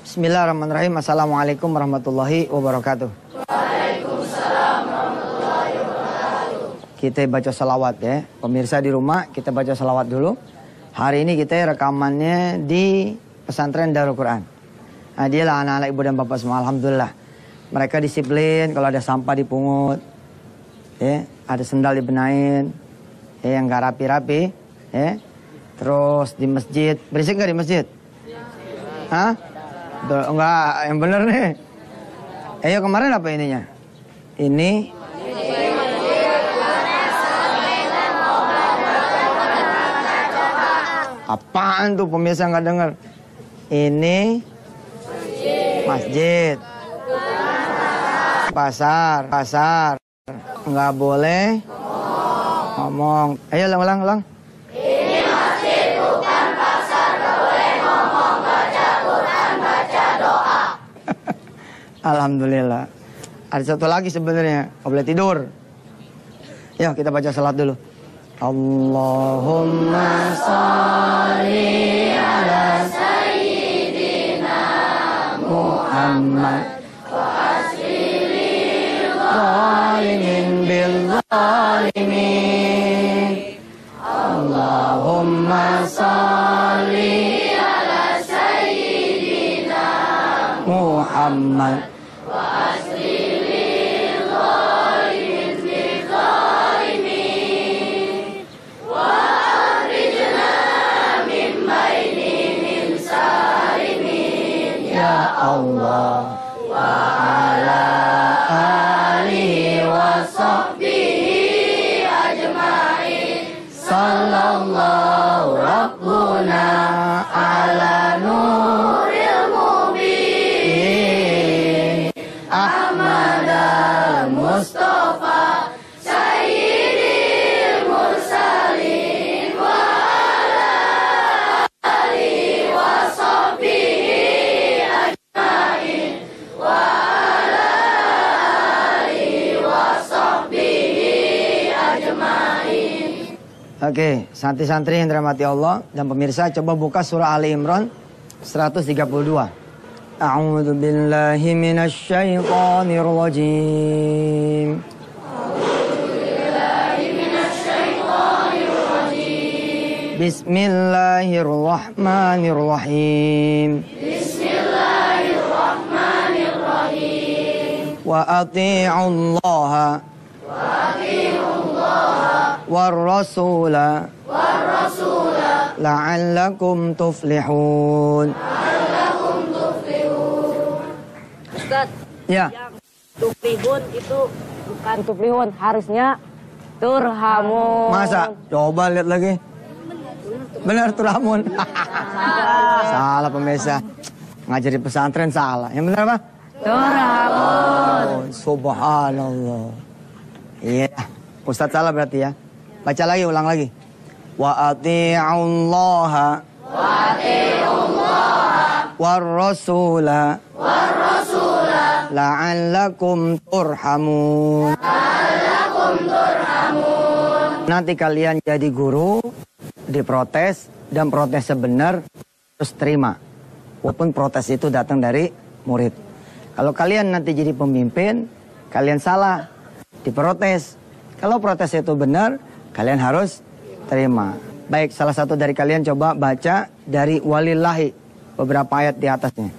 Bismillahirrahmanirrahim. Assalamualaikum warahmatullahi wabarakatuh. Waalaikumsalam warahmatullahi wabarakatuh. Kita baca salawat ya. Pemirsa di rumah, kita baca salawat dulu. Hari ini kita rekamannya di pesantren Darul Quran. Nah, dialah anak-anak ibu dan bapak semua. Alhamdulillah. Mereka disiplin, kalau ada sampah dipungut. Ya, ada sendal dibenahin. Ya, yang gak rapi-rapi. Ya. Terus di masjid. Berisik gak di masjid? Hah? Enggak, yang bener nih. Ayo kemarin apa ininya? Ini apaan tuh pemirsa nggak dengar? Ini masjid. Pasar. Nggak boleh ngomong. Ayo ulang. Ini masjid bukan pasar, gak boleh ngomong, baca Quran, baca doa. Alhamdulillah. Ada satu lagi sebenarnya, nggak boleh tidur. Yuk kita baca salat dulu. Allahumma sholli ala sayyidina Muhammad wa aslimil zalimin bil zalimin. Allahumma sholli ala sayyidina Muhammad wa aslimil zalimin bil zalimin. Wa akhrijna min bainihim salimin ya Allah. Wa ala alihi wa sahbihi ajma'in. Sallallahu rabbuna ala nuril mubin. Ahmad al-Mustafa Sayyidil Mursalin wa ala alihi wa sahbihi ajma'in. Wa ala alihi wa sahbihi ajma'in. Oke, santri-santri yang dirahmati Allah dan pemirsa, coba buka surah Ali Imran 132. A'udzu billahi minasy syaithanir rajim. Bismillahirrahmanirrahim. Wa ati'ullaha war rasula la'allakum tuflihun. Ustaz, Ya. yang tuflihun itu bukan tuflihun, harusnya turhamun. Masa? Coba lihat lagi. Benar turhamun. Salah pemirsa. Ngajar di pesantren salah. Yang benar apa? Turhamun. Oh, subhanallah. Iya. Ustaz salah berarti ya. Baca lagi, ulang lagi. Wa ati'ullaha war rasula la'allakum turhamun. Nanti kalian jadi guru, diprotes, dan protesnya benar, terus terima. Walaupun protes itu datang dari murid. Kalau kalian nanti jadi pemimpin, kalian salah, diprotes. Kalau protes itu benar, kalian harus terima. Baik, salah satu dari kalian coba baca dari walillahi, beberapa ayat di atasnya.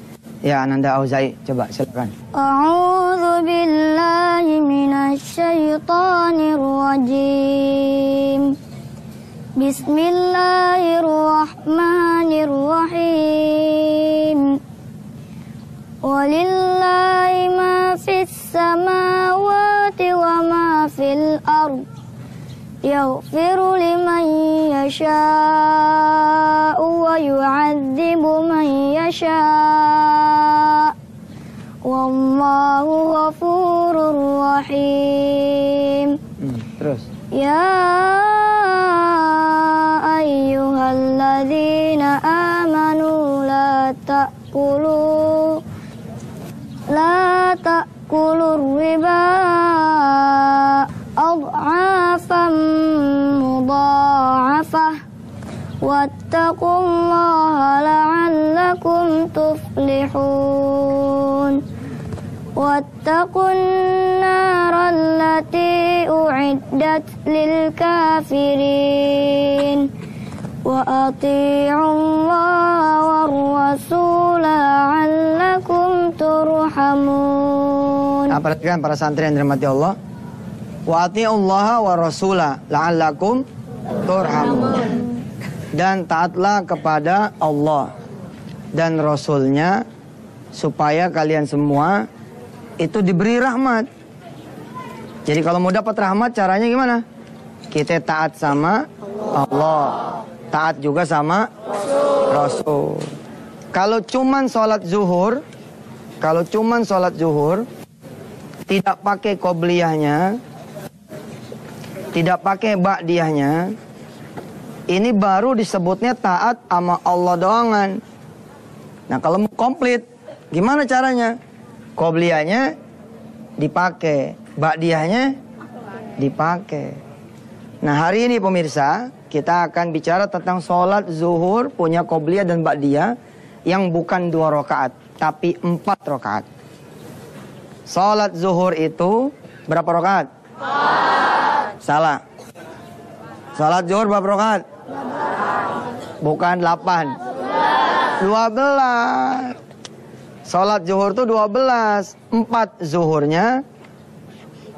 Ya, Ananda Auzai, coba silakan. A'udzu billahi minasy syaithanir rajim. Bismillahirrahmanirrahim. Walillahi ma fis samawati wa ma fil ard. Yaghfiru liman yasha'u wa yu'adzibu man yasha'. Wallahu ghafurur rahim. Terus. Ya ayyuhalladzina amanu la ta'kulur riba adhafan mudha'afah واتقوا الله لعلكم تفلحون واتقوا النار التي أعدت للكافرين وأطيعوا الله والرسول لعلكم ترحمون. Nah, perhatikan para santri yang dirahmati Allah. Wa atiullaha wa rasula la'allakum turhamun. Dan taatlah kepada Allah dan Rasulnya supaya kalian semua itu diberi rahmat. Jadi kalau mau dapat rahmat caranya gimana? Kita taat sama Allah, taat juga sama Rasul. Kalau cuman sholat zuhur, tidak pakai qobliyahnya, tidak pakai ba'diyahnya, ini baru disebutnya taat sama Allah doangan. Nah kalau mau komplit, gimana caranya? Qobliyahnya dipakai, ba'diyahnya dipakai. Nah hari ini pemirsa, kita akan bicara tentang sholat zuhur punya qobliyah dan ba'diyah yang bukan 2 rakaat, tapi 4 rakaat. Sholat zuhur itu berapa rakaat? 4. Salah. Sholat zuhur berapa rakaat? Bukan 8. 12. Sholat zuhur itu 12. 4 zuhurnya,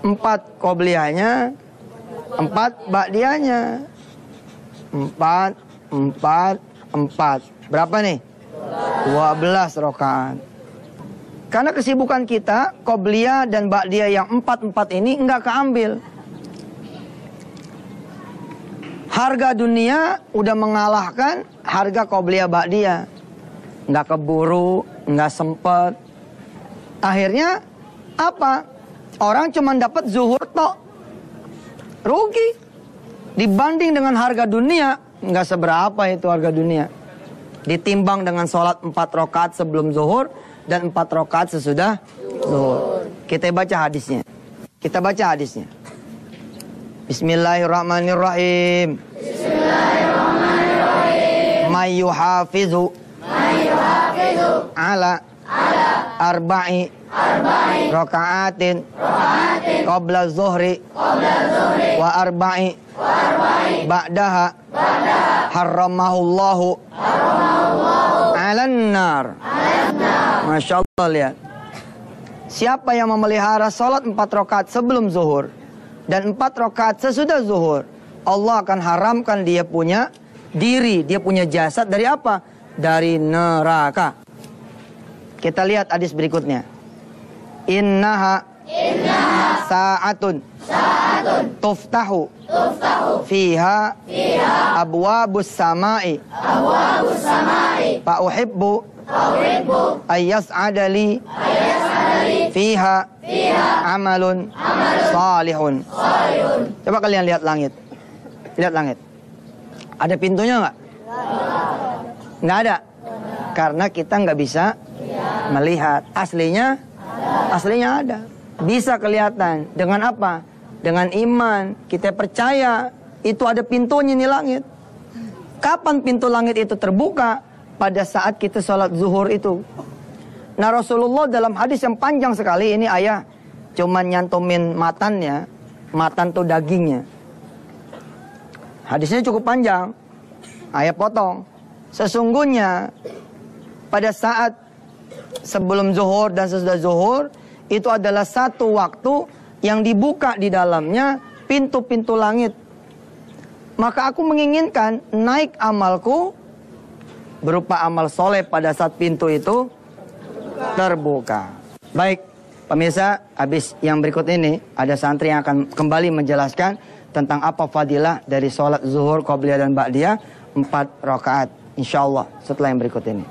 4 qobliyahnya, 4 ba'diyahnya. 4. Berapa nih? 12 rakaat. Karena kesibukan kita, qobliyah dan ba'diyah yang 4 ini enggak keambil. Harga dunia udah mengalahkan harga qobliyah ba'diyah. Enggak keburu, enggak sempet. Akhirnya apa? Orang cuma dapat zuhur tok. Rugi. Dibanding dengan harga dunia, enggak seberapa itu harga dunia. Ditimbang dengan sholat 4 rakaat sebelum zuhur dan 4 rakaat sesudah zuhur. Kita baca hadisnya. Bismillahirrahmanirrahim. May yuhafizu ala arba'i raka'atin qabla zuhri wa arba'i ba'daha harramahullahu alan nar. Masya Allah, lihat. Siapa yang memelihara sholat 4 rakaat sebelum zuhur dan 4 rakaat sesudah zuhur, Allah akan haramkan dia punya diri, dia punya jasad dari apa? Dari neraka. Kita lihat hadis berikutnya. Innaha sa'atun tuftahu fiha abwabus samai fa uhibbu ayyas'adali fiha amalun salihun. Coba kalian lihat langit. Lihat langit. Ada pintunya nggak? Nggak ada. Karena kita nggak bisa melihat. Aslinya ada. Bisa kelihatan. Dengan apa? Dengan iman. Kita percaya itu ada pintunya nih langit. Kapan pintu langit itu terbuka? Pada saat kita sholat zuhur itu. Nah Rasulullah dalam hadis yang panjang sekali, ini ayah cuman nyantumin matannya. Matan tuh dagingnya. Hadisnya cukup panjang. Ayah potong. Sesungguhnya pada saat sebelum zuhur dan sesudah zuhur, itu adalah satu waktu yang dibuka di dalamnya pintu-pintu langit. Maka aku menginginkan naik amalku berupa amal soleh pada saat pintu itu terbuka. Baik, pemirsa, habis yang berikut ini ada santri yang akan kembali menjelaskan tentang apa fadilah dari sholat zuhur, qobliyah dan ba'diyah 4 rakaat. Insyaallah setelah yang berikut ini.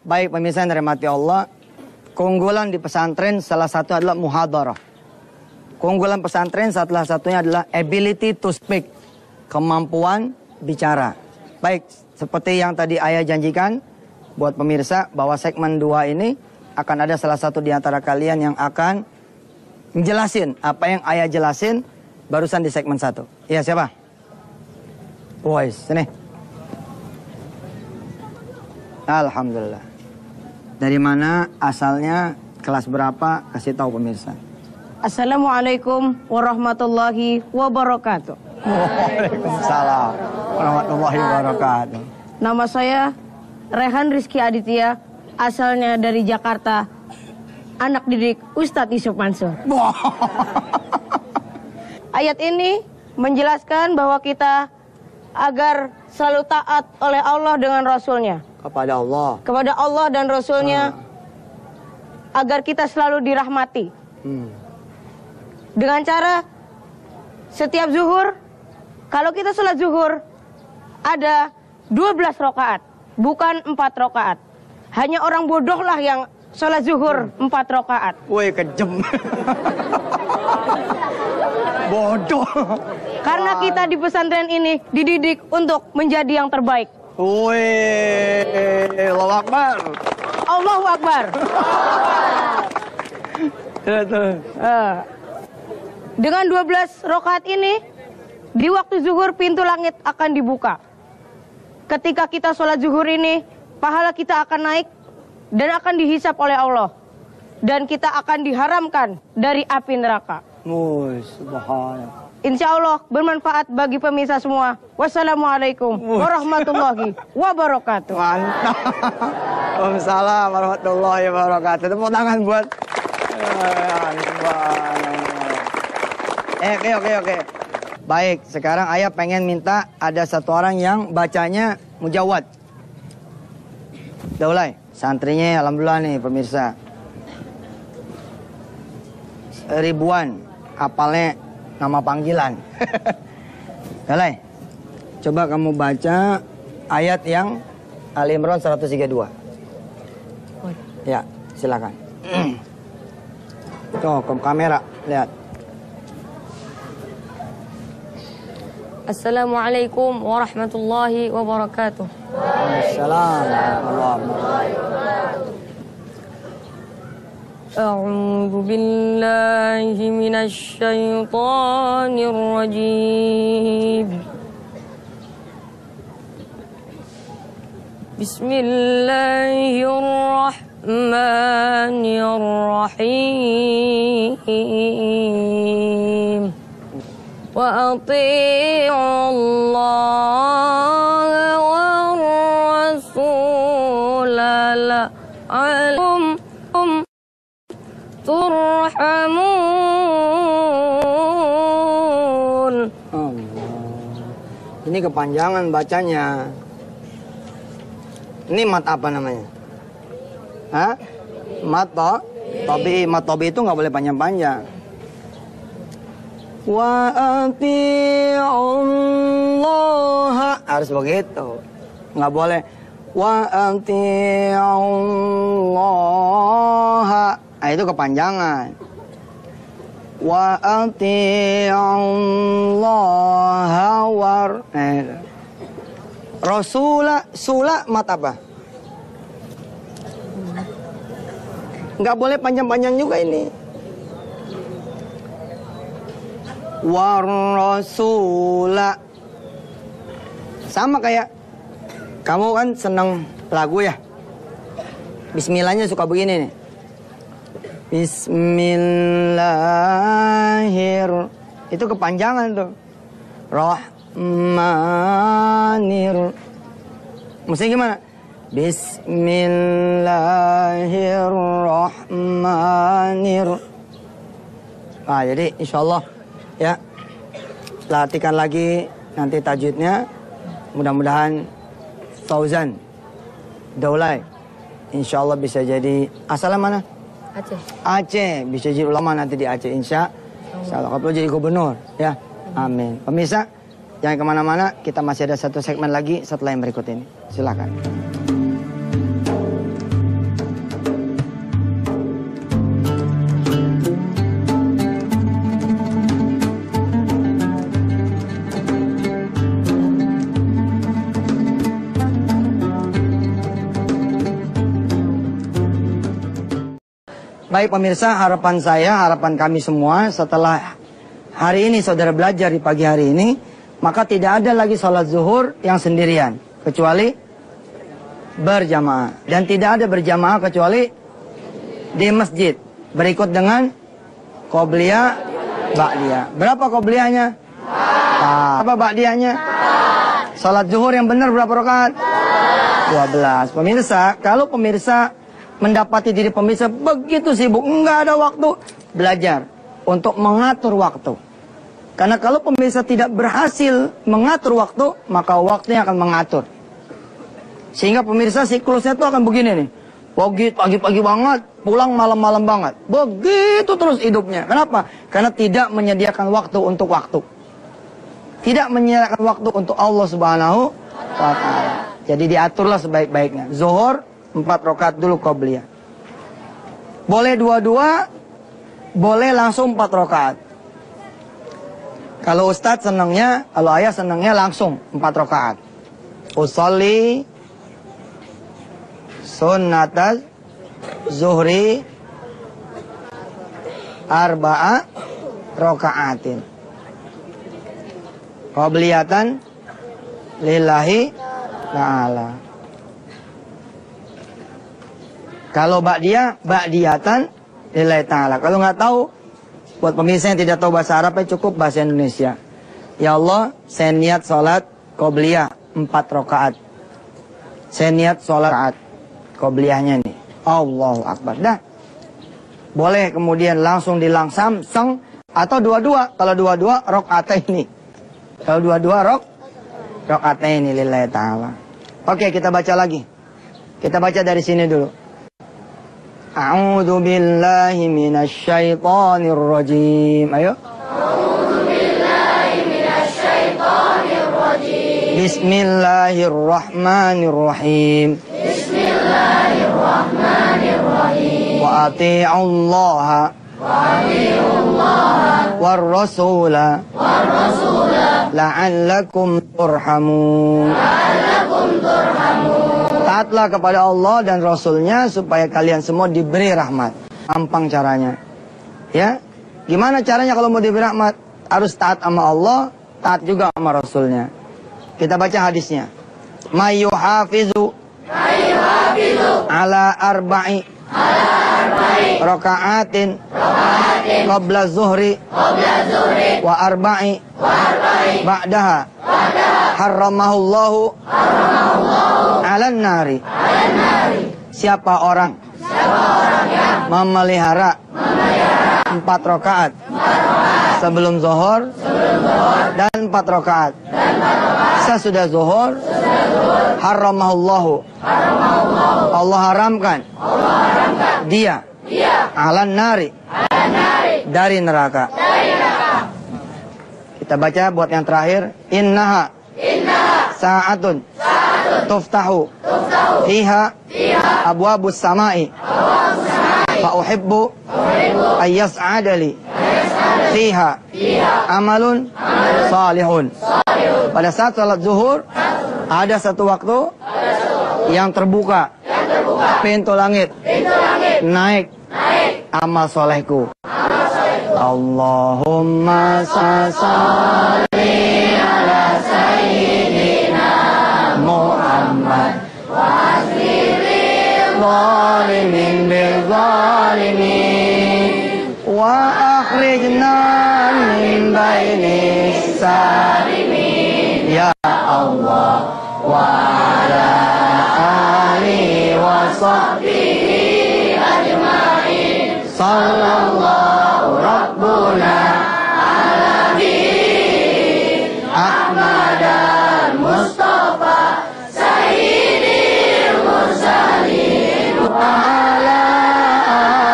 Baik pemirsa yang dirahmati Allah, keunggulan di pesantren salah satu adalah muhadarah. Keunggulan pesantren salah satunya adalah ability to speak, kemampuan bicara. Baik, seperti yang tadi ayah janjikan buat pemirsa bahwa segmen 2 ini akan ada salah satu di antara kalian yang akan menjelasin apa yang ayah jelasin barusan di segmen 1. Iya, siapa? Wais, sini. Alhamdulillah. Dari mana asalnya, kelas berapa, kasih tahu pemirsa. Assalamualaikum warahmatullahi wabarakatuh. Waalaikumsalam warahmatullahi wabarakatuh. Nama saya Rehan Rizky Aditya, asalnya dari Jakarta. Anak didik Ustadz Yusuf Mansur. Ayat ini menjelaskan bahwa kita agar selalu taat oleh Allah dengan Rasulnya. Kepada Allah. Kepada Allah dan Rasulnya. Agar kita selalu dirahmati. Dengan cara setiap zuhur, kalau kita sholat zuhur, ada 12 rakaat, bukan 4 rakaat. Hanya orang bodoh lah yang sholat zuhur 4 rakaat. Woi, kejem. Bodoh. Karena kita di pesantren ini dididik untuk menjadi yang terbaik. Woi, Allahu Akbar. Allahu Akbar. Dengan 12 rakaat ini, di waktu zuhur pintu langit akan dibuka. Ketika kita sholat zuhur ini, pahala kita akan naik dan akan dihisap oleh Allah. Dan kita akan diharamkan dari api neraka. Subhanallah. Insya Allah bermanfaat bagi pemirsa semua. Wassalamualaikum warahmatullahi wabarakatuh. Mantap. Waalaikumsalam warahmatullahi wabarakatuh. Tepuk tangan buat. Oke. Baik, sekarang ayah pengen minta ada satu orang yang bacanya mujawad. Udah mulai? Santrinya alhamdulillah nih pemirsa. Ribuan apalnya nama panggilan. Mulai. Coba kamu baca ayat yang Ali Imran 132. Ya, silakan. Tuh, ke kamera, lihat. Assalamualaikum warahmatullahi wabarakatuh. Waalaikumsalam. A'udzu billahi minasy syaithanir rajim. Bismillahirrahmanirrahim. Wa atii'u Allah wa rasul la'allakum turhamun. Ini kepanjangan bacanya. Ini mat apa namanya? Hah? Mat tobi. Mat tobi itu nggak boleh panjang-panjang. Wa ati'ullaha harus begitu. Nggak boleh wa ati'ullaha. Nah, itu kepanjangan. Wa ati'ullaha war. Rasulah, sula mat apa? Nggak boleh panjang-panjang juga ini. War rasula. Sama kayak kamu kan seneng lagu ya. Bismillahnya suka begini nih. Bismillahir. Itu kepanjangan tuh. Rahmanir. Mesti gimana? Bismillahirrahmanir. Nah, jadi insyaallah ya, latihkan lagi nanti tajwidnya. Mudah-mudahan Fauzan Daulay insyaallah bisa jadi asalnya mana? Aceh bisa jadi ulama nanti di Aceh insya Allah. Kalau jadi gubernur ya. Amin. Pemirsa jangan kemana-mana, kita masih ada satu segmen lagi setelah yang berikut ini. Silakan. Baik pemirsa, harapan saya, harapan kami semua setelah hari ini saudara belajar di pagi hari ini, maka tidak ada lagi sholat zuhur yang sendirian, kecuali berjamaah. Dan tidak ada berjamaah kecuali di masjid. Berikut dengan qobliyah, ba'diyah. Berapa qobliyahnya? Apa ba'diyahnya? Sholat zuhur yang benar berapa rakaat? 12. Pemirsa, kalau pemirsa mendapati diri pemirsa begitu sibuk, enggak ada waktu, belajar untuk mengatur waktu. Karena kalau pemirsa tidak berhasil mengatur waktu, maka waktunya akan mengatur. Sehingga pemirsa siklusnya itu akan begini nih. Pagi-pagi banget, pulang malam-malam banget. Begitu terus hidupnya. Kenapa? Karena tidak menyediakan waktu untuk waktu. Tidak menyediakan waktu untuk Allah Subhanahu wa Ta'ala. Jadi diaturlah sebaik-baiknya. Zuhur 4 rakaat dulu qobliyah. Boleh dua-dua, boleh langsung 4 rakaat. Kalau ustadz senangnya, kalau ayah senangnya langsung 4 rakaat. Usolli sunnatas zuhri arba'a rakaatin. Qobliyatan lillahi ta'ala. Kalau ba'diyatan lillahi ta'ala. Kalau nggak tahu, buat pemirsa yang tidak tahu bahasa Arab, cukup bahasa Indonesia. Ya Allah, saya niat sholat qobliyah 4 rakaat. Saya niat sholat qobliyahnya nih. Allahu Akbar. Dah. Boleh kemudian langsung dilangsam, seng, atau dua-dua. Kalau dua-dua, rakaataini. Kalau dua-dua, rakaataini lillahi ta'ala. Oke, kita baca lagi. Kita baca dari sini dulu. A'udzu billahi minasyaitonir rajim. Ayo. A'udzu billahi minasyaitonir rajim. Bismillahirrahmanirrahim. Bismillahirrahmanirrahim. Wa ati'ullaha war rasula la'allakum turhamun. Taatlah kepada Allah dan Rasulnya supaya kalian semua diberi rahmat. Gampang caranya. Ya, gimana caranya kalau mau diberi rahmat? Harus taat sama Allah, taat juga sama Rasulnya. Kita baca hadisnya. Mayuhafizu ala arba'i raka'atin qabla zuhri wa arba'i ba'daha harramahullahu alan nari. Siapa orang yang memelihara 4 rakaat sebelum zuhur dan 4 rakaat sesudah zuhur, harramahullahu, Allah haramkan dia alan nari, dari neraka. Kita baca buat yang terakhir. Innaha sa'atun tuftahu fiha abwabus samai fa uhibbu ayyas'adali fiha amalun salihun. Pada saat salat zuhur ada satu waktu yang terbuka pintu langit naik amal solehku. Allahumma salli ala sayyidina Muhammad wa asril zalimin bil zalimin wa akhrijna min bainis salimin ya Allah wa ala alihi wa sahbihi ajma'in. Sallallahu Rabbuna ala nabi Ahmad al-Mustafa Sayyidil Mursalin wa ala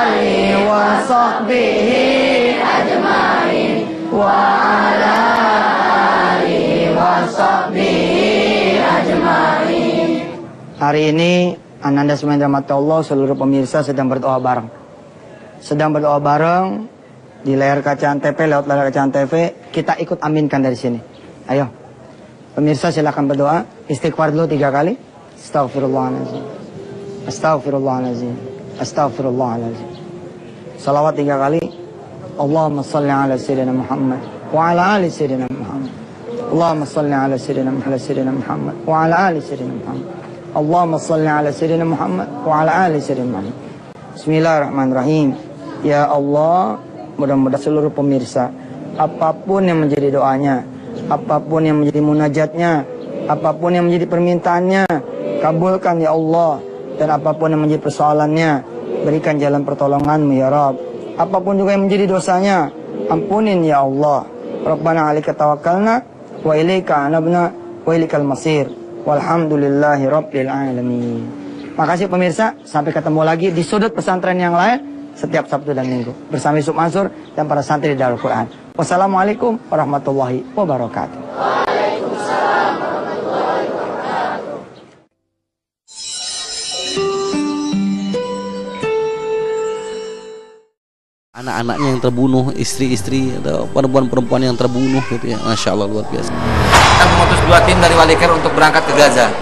alihi wa sahbihi ajma'in wa ala alihi wa sahbihi ajma'in. Hari ini Ananda semuanya dirahmati Allah, seluruh pemirsa sedang berdoa bareng. Sedang berdoa bareng di layar kaca Antv, lewat layar kaca Antv, kita ikut aminkan dari sini. Ayo, pemirsa silakan berdoa, istighfar dulu 3 kali. Astaghfirullahaladzim, astaghfirullahaladzim, astaghfirullahaladzim. salawat 3 kali. Allahumma salli ala sayyidina Muhammad wa ala ali sayyidina Muhammad. Allahumma salli ala sayyidina Muhammad wa ala ali sayyidina Muhammad. Allahumma salli ala sayyidina Muhammad wa ala ali sayyidina Muhammad. Bismillahirrahmanirrahim. Ya Allah, mudah-mudahan seluruh pemirsa, apapun yang menjadi doanya, apapun yang menjadi munajatnya, apapun yang menjadi permintaannya, kabulkan ya Allah. Dan apapun yang menjadi persoalannya, berikan jalan pertolongan-Mu ya Rabb. Apapun juga yang menjadi dosanya, ampunin ya Allah. Rabbana 'alaika tawakkalna wa ilaika anabna wa ilaikal masir. Walhamdulillahi rabbil alamin. Makasih pemirsa, sampai ketemu lagi di sudut pesantren yang lain setiap Sabtu dan Minggu bersama Yusuf Mansur dan para santri Darul Quran. Wassalamualaikum warahmatullahi wabarakatuh. Waalaikumsalam warahmatullahi wabarakatuh. Anak-anaknya yang terbunuh, istri-istri atau perempuan-perempuan yang terbunuh gitu ya. Masya Allah, luar biasa. Kita mengutus 2 tim dari Wali Care untuk berangkat ke Gaza.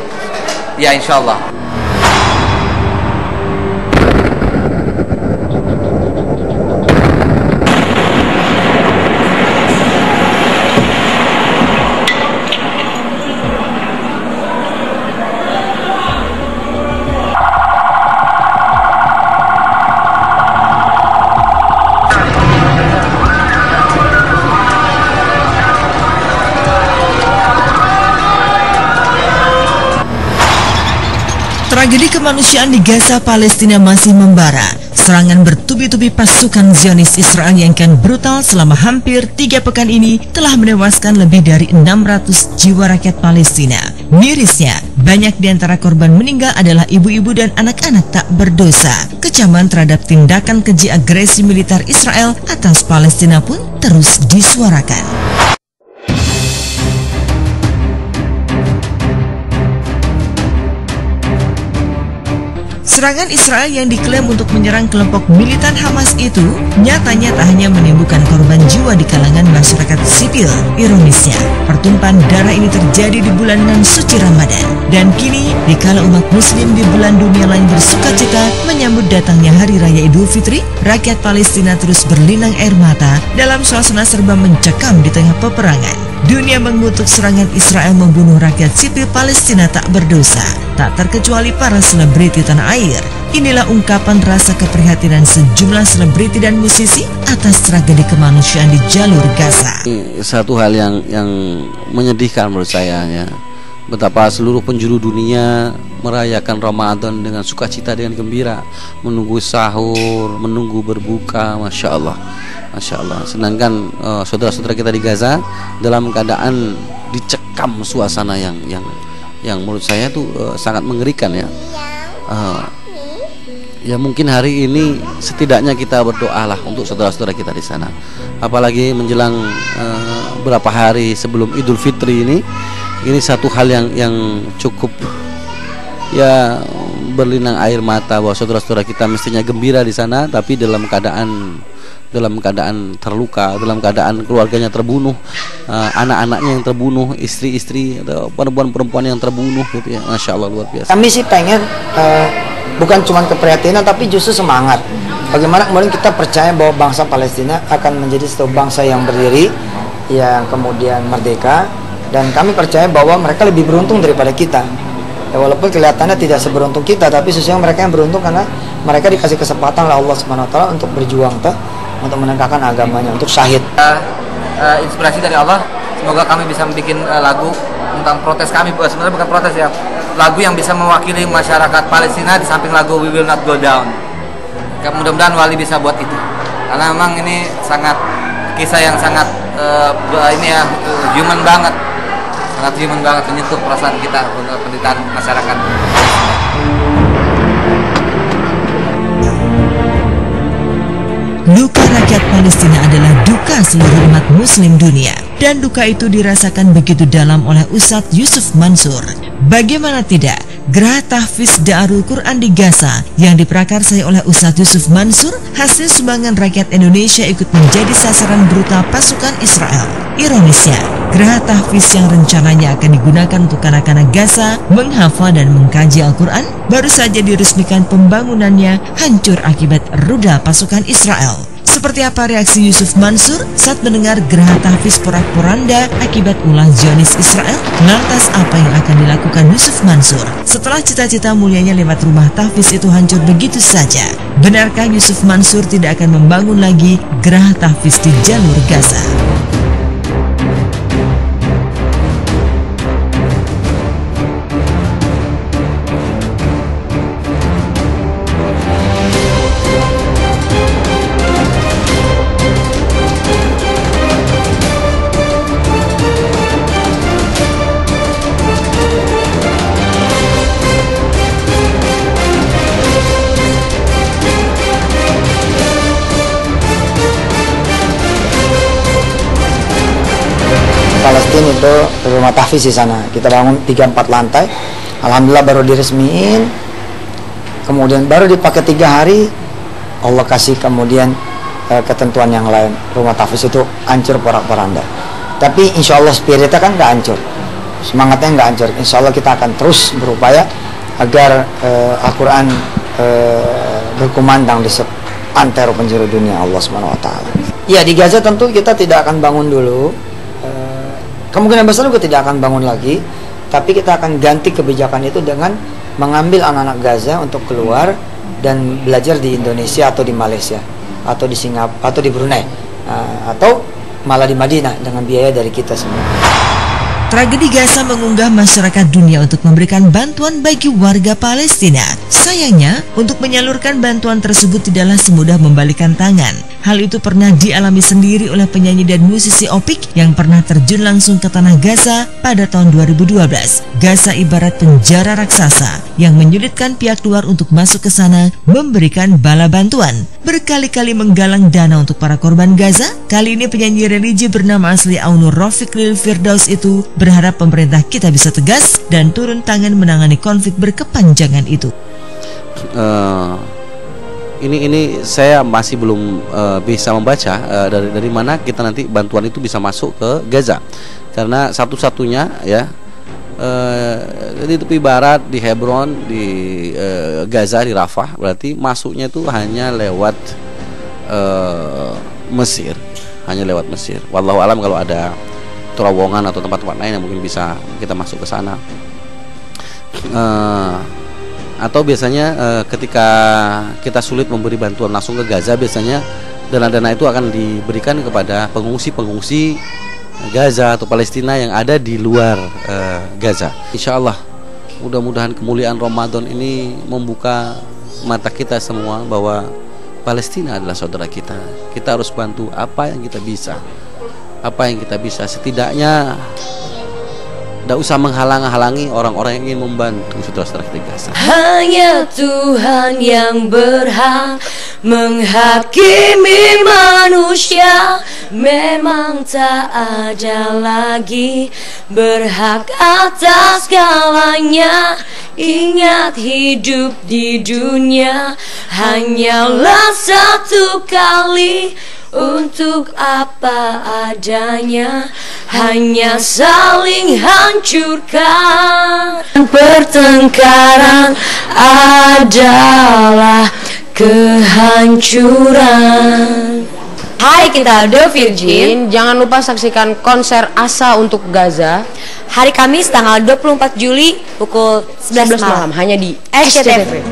Ya, insya Allah. Tragedi kemanusiaan di Gaza, Palestina masih membara. Serangan bertubi-tubi pasukan Zionis Israel yang kian brutal selama hampir 3 pekan ini telah menewaskan lebih dari 600 jiwa rakyat Palestina. Mirisnya, banyak di antara korban meninggal adalah ibu-ibu dan anak-anak tak berdosa. Kecaman terhadap tindakan keji agresi militer Israel atas Palestina pun terus disuarakan. Serangan Israel yang diklaim untuk menyerang kelompok militan Hamas itu nyatanya tak hanya menimbulkan korban jiwa di kalangan masyarakat sipil. Ironisnya, pertumpahan darah ini terjadi di bulan nan suci Ramadan. Dan kini, dikala umat muslim di belahan dunia lain bersukacita menyambut datangnya Hari Raya Idul Fitri, rakyat Palestina terus berlinang air mata dalam suasana serba mencekam di tengah peperangan. Dunia mengutuk serangan Israel membunuh rakyat sipil Palestina tak berdosa, tak terkecuali para selebriti tanah air. Inilah ungkapan rasa keprihatinan sejumlah selebriti dan musisi atas tragedi kemanusiaan di jalur Gaza. Satu hal yang menyedihkan menurut saya ya, betapa seluruh penjuru dunia merayakan Ramadan dengan sukacita, dengan gembira, menunggu sahur, menunggu berbuka, Masya Allah. Masya Allah. Sedangkan saudara-saudara kita di Gaza dalam keadaan dicekam suasana yang menurut saya tuh sangat mengerikan ya. Ya mungkin hari ini setidaknya kita berdoalah untuk saudara-saudara kita di sana. Apalagi menjelang beberapa hari sebelum Idul Fitri ini satu hal yang cukup ya berlinang air mata bahwa saudara-saudara kita mestinya gembira di sana, tapi dalam keadaan terluka, dalam keadaan keluarganya terbunuh, anak-anaknya yang terbunuh, istri-istri atau perempuan-perempuan yang terbunuh gitu ya. Masya Allah, luar biasa. Kami sih pengen bukan cuma keprihatinan tapi justru semangat. Bagaimana kemudian kita percaya bahwa bangsa Palestina akan menjadi satu bangsa yang berdiri, yang kemudian merdeka, dan kami percaya bahwa mereka lebih beruntung daripada kita. Ya, walaupun kelihatannya tidak seberuntung kita, tapi sesungguhnya mereka yang beruntung karena mereka dikasih kesempatan oleh Allah Subhanahu wa taala untuk berjuang untuk menegakkan agamanya, untuk syahid. Inspirasi dari Allah, semoga kami bisa bikin lagu tentang protes kami, sebenarnya bukan protes ya, lagu yang bisa mewakili masyarakat Palestina di samping lagu We Will Not Go Down. Mudah-mudahan Wali bisa buat itu, karena memang ini sangat kisah yang sangat human banget, menyentuh perasaan kita untuk penderitaan masyarakat. Duka rakyat Palestina adalah duka seluruh umat muslim dunia, dan duka itu dirasakan begitu dalam oleh Ustadz Yusuf Mansur. Bagaimana tidak, Geraha Tahfiz Darul Quran di Gaza yang diprakarsai oleh Ustadz Yusuf Mansur hasil sumbangan rakyat Indonesia ikut menjadi sasaran brutal pasukan Israel. Ironisnya, Geraha Tahfiz yang rencananya akan digunakan untuk anak-anak Gaza menghafal dan mengkaji Al-Quran baru saja diresmikan pembangunannya hancur akibat rudal pasukan Israel. Seperti apa reaksi Yusuf Mansur saat mendengar geraha tahfiz porak-poranda akibat ulah Zionis Israel? Lantas apa yang akan dilakukan Yusuf Mansur setelah cita-cita mulianya lewat rumah tahfiz itu hancur begitu saja? Benarkah Yusuf Mansur tidak akan membangun lagi geraha tahfiz di jalur Gaza? Palestina itu rumah tahfiz di sana. Kita bangun 3-4 lantai. Alhamdulillah baru diresmiin. Kemudian baru dipakai 3 hari, Allah kasih kemudian ketentuan yang lain. Rumah tahfiz itu hancur porak-poranda. Tapi insya Allah spiritnya kan nggak hancur, semangatnya nggak hancur. Insya Allah kita akan terus berupaya agar Al-Quran berkumandang di seantero penjuru dunia Allah SWT. Ya, di Gaza tentu kita tidak akan bangun dulu. Kemungkinan besar juga tidak akan bangun lagi, tapi kita akan ganti kebijakan itu dengan mengambil anak-anak Gaza untuk keluar dan belajar di Indonesia atau di Malaysia atau di Singapura atau di Brunei atau malah di Madinah dengan biaya dari kita semua. Tragedi Gaza mengunggah masyarakat dunia untuk memberikan bantuan bagi warga Palestina. Sayangnya, untuk menyalurkan bantuan tersebut tidaklah semudah membalikan tangan. Hal itu pernah dialami sendiri oleh penyanyi dan musisi Opik yang pernah terjun langsung ke tanah Gaza pada tahun 2012. Gaza ibarat penjara raksasa yang menyulitkan pihak luar untuk masuk ke sana memberikan bala bantuan. Berkali-kali menggalang dana untuk para korban Gaza, kali ini penyanyi religi bernama asli Aunur Rafiq Lil Firdaus itu berharap pemerintah kita bisa tegas dan turun tangan menangani konflik berkepanjangan itu. Ini saya masih belum bisa membaca dari mana kita nanti bantuan itu bisa masuk ke Gaza, karena satu-satunya ya di tepi barat, di Hebron, di Gaza, di Rafah, berarti masuknya itu hanya lewat Mesir, Wallahu alam kalau ada terowongan atau tempat-tempat lain yang mungkin bisa kita masuk ke sana. Atau biasanya ketika kita sulit memberi bantuan langsung ke Gaza, biasanya dana-dana itu akan diberikan kepada pengungsi-pengungsi Gaza atau Palestina yang ada di luar Gaza. Insya Allah mudah-mudahan kemuliaan Ramadan ini membuka mata kita semua bahwa Palestina adalah saudara kita. Kita harus bantu apa yang kita bisa. Setidaknya tidak usah menghalang-halangi orang-orang yang ingin membantu saudara-saudara kita di Gaza. Hanya Tuhan yang berhak menghakimi manusia. Memang tak ada lagi berhak atas segalanya. Ingat, hidup di dunia hanyalah satu kali. Untuk apa adanya, hanya saling hancurkan. Pertengkaran adalah kehancuran. Hai, kita The Virgin. Jangan lupa saksikan konser Asa untuk Gaza hari Kamis tanggal 24 Juli pukul 11 malam hanya di SCTV.